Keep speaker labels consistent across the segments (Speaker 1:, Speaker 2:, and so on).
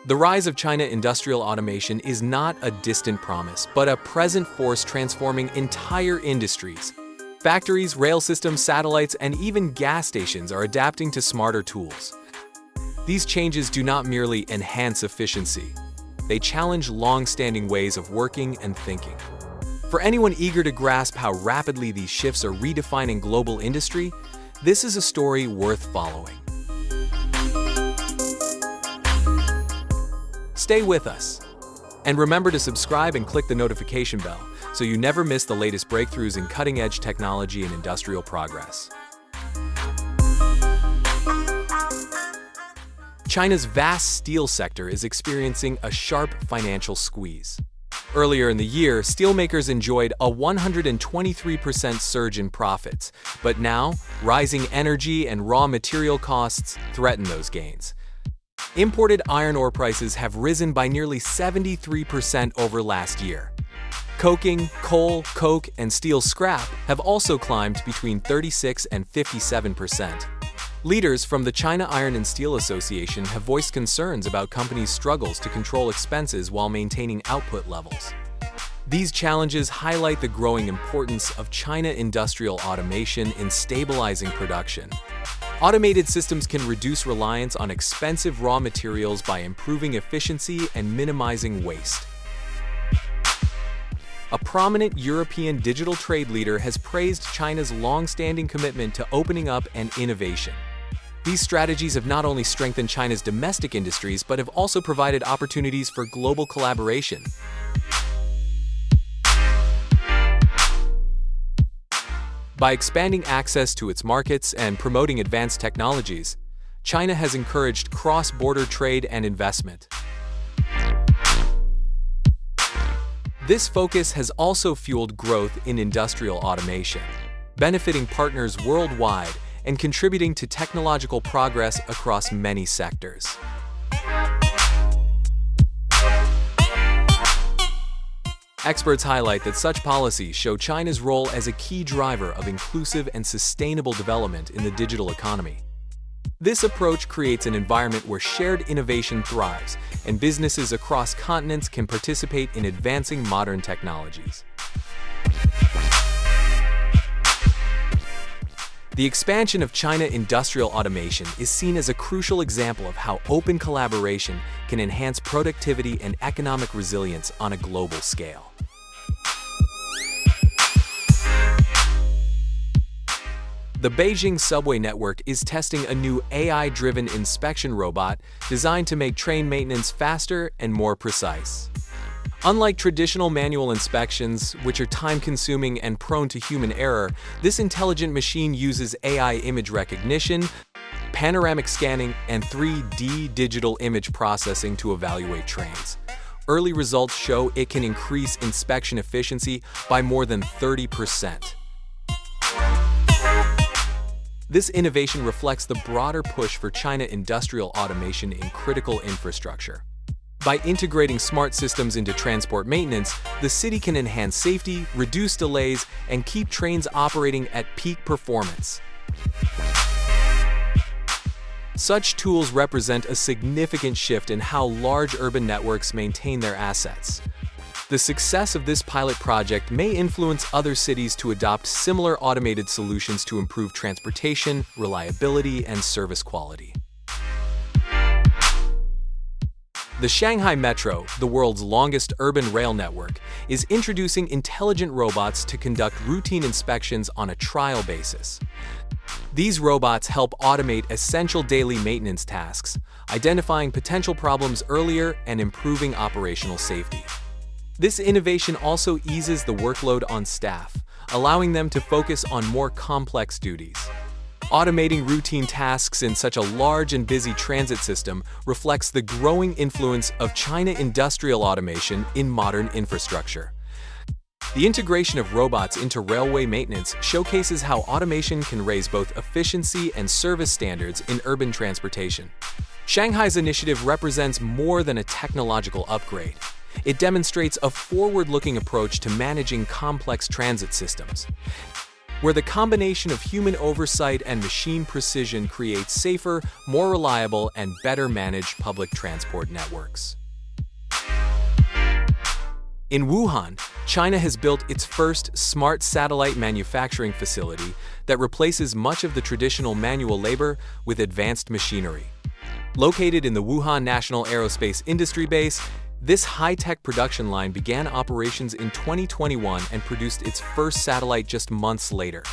Speaker 1: The rise of China industrial automation is not a distant promise, but a present force transforming entire industries. Factories, rail systems, satellites, and even gas stations are adapting to smarter tools. These changes do not merely enhance efficiency. They challenge long-standing ways of working and thinking. For anyone eager to grasp how rapidly these shifts are redefining global industry, this is a story worth following. Stay with us. And remember to subscribe and click the notification bell so you never miss the latest breakthroughs in cutting-edge technology and industrial progress. China's vast steel sector is experiencing a sharp financial squeeze. Earlier in the year, steelmakers enjoyed a 123% surge in profits, but now, rising energy and raw material costs threaten those gains. Imported iron ore prices have risen by nearly 73% over last year. Coking, coal, coke, and steel scrap have also climbed between 36% and 57%. Leaders from the China Iron and Steel Association have voiced concerns about companies' struggles to control expenses while maintaining output levels. These challenges highlight the growing importance of China industrial automation in stabilizing production. Automated systems can reduce reliance on expensive raw materials by improving efficiency and minimizing waste. A prominent European digital trade leader has praised China's long-standing commitment to opening up and innovation. These strategies have not only strengthened China's domestic industries, but have also provided opportunities for global collaboration. By expanding access to its markets and promoting advanced technologies, China has encouraged cross-border trade and investment. This focus has also fueled growth in industrial automation, benefiting partners worldwide and contributing to technological progress across many sectors. Experts highlight that such policies show China's role as a key driver of inclusive and sustainable development in the digital economy. This approach creates an environment where shared innovation thrives and businesses across continents can participate in advancing modern technologies. The expansion of China industrial automation is seen as a crucial example of how open collaboration can enhance productivity and economic resilience on a global scale. The Beijing subway network is testing a new AI-driven inspection robot designed to make train maintenance faster and more precise. Unlike traditional manual inspections, which are time-consuming and prone to human error, this intelligent machine uses AI image recognition, panoramic scanning, and 3D digital image processing to evaluate trains. Early results show it can increase inspection efficiency by more than 30%. This innovation reflects the broader push for China industrial automation in critical infrastructure. By integrating smart systems into transport maintenance, the city can enhance safety, reduce delays, and keep trains operating at peak performance. Such tools represent a significant shift in how large urban networks maintain their assets. The success of this pilot project may influence other cities to adopt similar automated solutions to improve transportation, reliability, and service quality. The Shanghai Metro, the world's longest urban rail network, is introducing intelligent robots to conduct routine inspections on a trial basis. These robots help automate essential daily maintenance tasks, identifying potential problems earlier and improving operational safety. This innovation also eases the workload on staff, allowing them to focus on more complex duties. Automating routine tasks in such a large and busy transit system reflects the growing influence of China industrial automation in modern infrastructure. The integration of robots into railway maintenance showcases how automation can raise both efficiency and service standards in urban transportation. Shanghai's initiative represents more than a technological upgrade. It demonstrates a forward-looking approach to managing complex transit systems. where the combination of human oversight and machine precision creates safer, more reliable, and better managed public transport networks. In Wuhan, China has built its first smart satellite manufacturing facility that replaces much of the traditional manual labor with advanced machinery. Located in the Wuhan National Aerospace Industry Base, this high-tech production line began operations in 2021 and produced its first satellite just months later.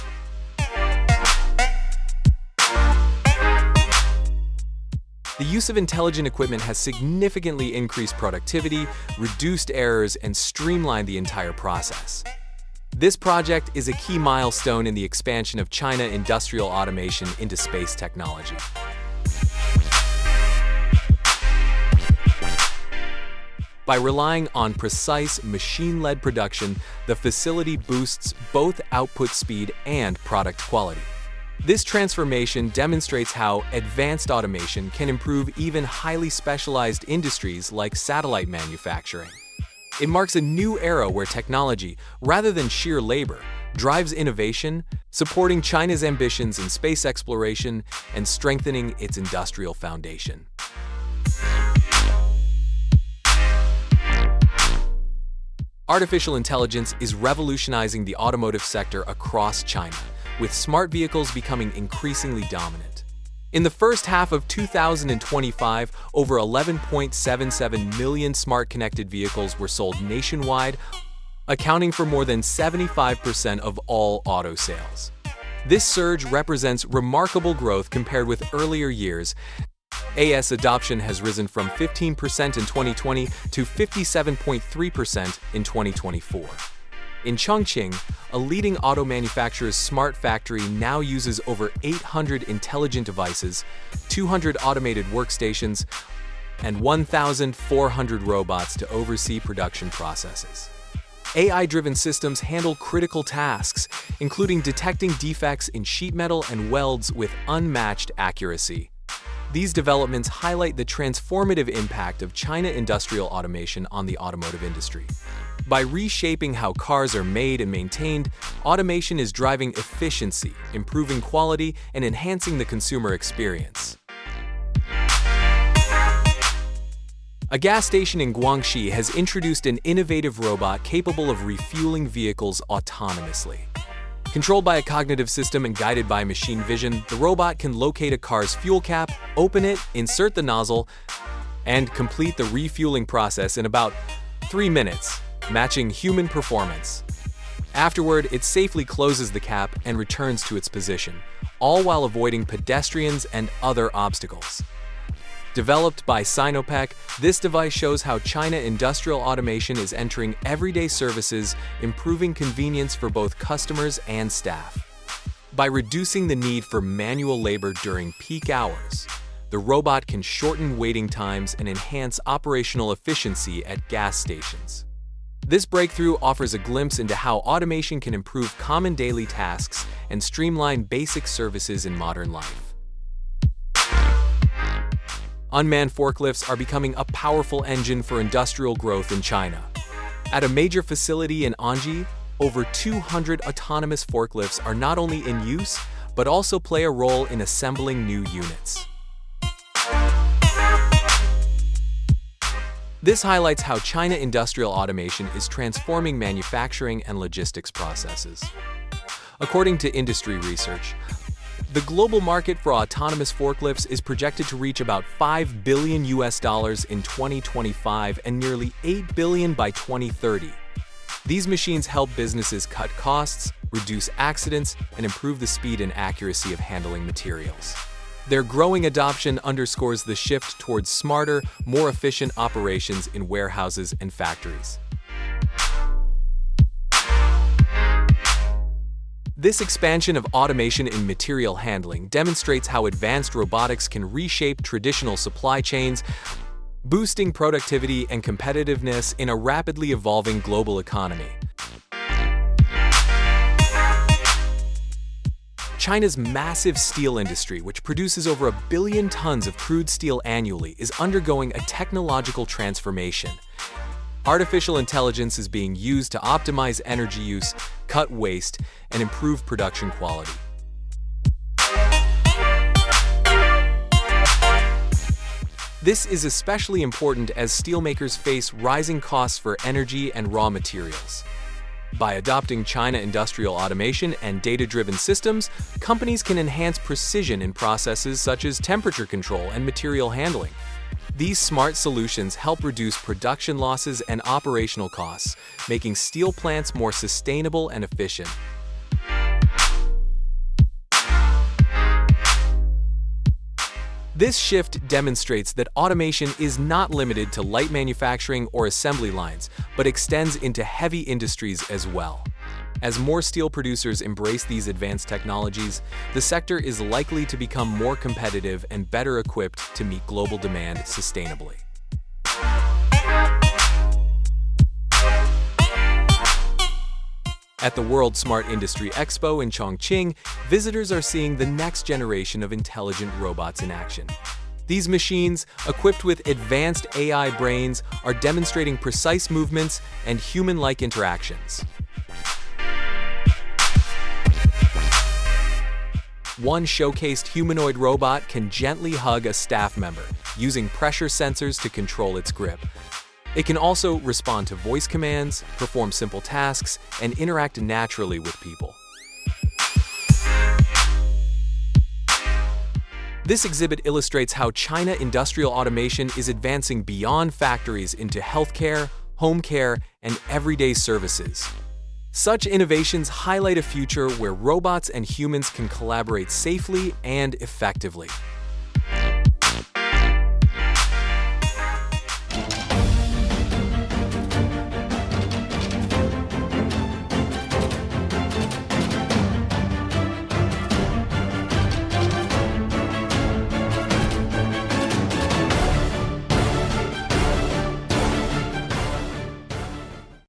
Speaker 1: The use of intelligent equipment has significantly increased productivity, reduced errors, and streamlined the entire process. This project is a key milestone in the expansion of China industrial automation into space technology. By relying on precise, machine-led production, the facility boosts both output speed and product quality. This transformation demonstrates how advanced automation can improve even highly specialized industries like satellite manufacturing. It marks a new era where technology, rather than sheer labor, drives innovation, supporting China's ambitions in space exploration and strengthening its industrial foundation. Artificial intelligence is revolutionizing the automotive sector across China, with smart vehicles becoming increasingly dominant. In the first half of 2025, over 11.77 million smart connected vehicles were sold nationwide, accounting for more than 75% of all auto sales. This surge represents remarkable growth compared with earlier years. AS adoption has risen from 15% in 2020 to 57.3% in 2024. In Chongqing, a leading auto manufacturer's smart factory now uses over 800 intelligent devices, 200 automated workstations, and 1,400 robots to oversee production processes. AI-driven systems handle critical tasks, including detecting defects in sheet metal and welds with unmatched accuracy. These developments highlight the transformative impact of China industrial automation on the automotive industry. By reshaping how cars are made and maintained, automation is driving efficiency, improving quality, and enhancing the consumer experience. A gas station in Guangxi has introduced an innovative robot capable of refueling vehicles autonomously. Controlled by a cognitive system and guided by machine vision, the robot can locate a car's fuel cap, open it, insert the nozzle, and complete the refueling process in about 3 minutes, matching human performance. Afterward, it safely closes the cap and returns to its position, all while avoiding pedestrians and other obstacles. Developed by Sinopec, this device shows how China industrial automation is entering everyday services, improving convenience for both customers and staff. By reducing the need for manual labor during peak hours, the robot can shorten waiting times and enhance operational efficiency at gas stations. This breakthrough offers a glimpse into how automation can improve common daily tasks and streamline basic services in modern life. Unmanned forklifts are becoming a powerful engine for industrial growth in China. At a major facility in Anji, over 200 autonomous forklifts are not only in use, but also play a role in assembling new units. This highlights how China industrial automation is transforming manufacturing and logistics processes. According to industry research, the global market for autonomous forklifts is projected to reach about $5 billion in 2025 and nearly $8 billion by 2030. These machines help businesses cut costs, reduce accidents, and improve the speed and accuracy of handling materials. Their growing adoption underscores the shift towards smarter, more efficient operations in warehouses and factories. This expansion of automation in material handling demonstrates how advanced robotics can reshape traditional supply chains, boosting productivity and competitiveness in a rapidly evolving global economy. China's massive steel industry, which produces over 1 billion tons of crude steel annually, is undergoing a technological transformation. Artificial intelligence is being used to optimize energy use, cut waste, and improve production quality. This is especially important as steelmakers face rising costs for energy and raw materials. By adopting China industrial automation and data-driven systems, companies can enhance precision in processes such as temperature control and material handling. These smart solutions help reduce production losses and operational costs, making steel plants more sustainable and efficient. This shift demonstrates that automation is not limited to light manufacturing or assembly lines, but extends into heavy industries as well. As more steel producers embrace these advanced technologies, the sector is likely to become more competitive and better equipped to meet global demand sustainably. At the World Smart Industry Expo in Chongqing, visitors are seeing the next generation of intelligent robots in action. These machines, equipped with advanced AI brains, are demonstrating precise movements and human-like interactions. One showcased humanoid robot can gently hug a staff member, using pressure sensors to control its grip. It can also respond to voice commands, perform simple tasks, and interact naturally with people. This exhibit illustrates how China industrial automation is advancing beyond factories into healthcare, home care, and everyday services. Such innovations highlight a future where robots and humans can collaborate safely and effectively.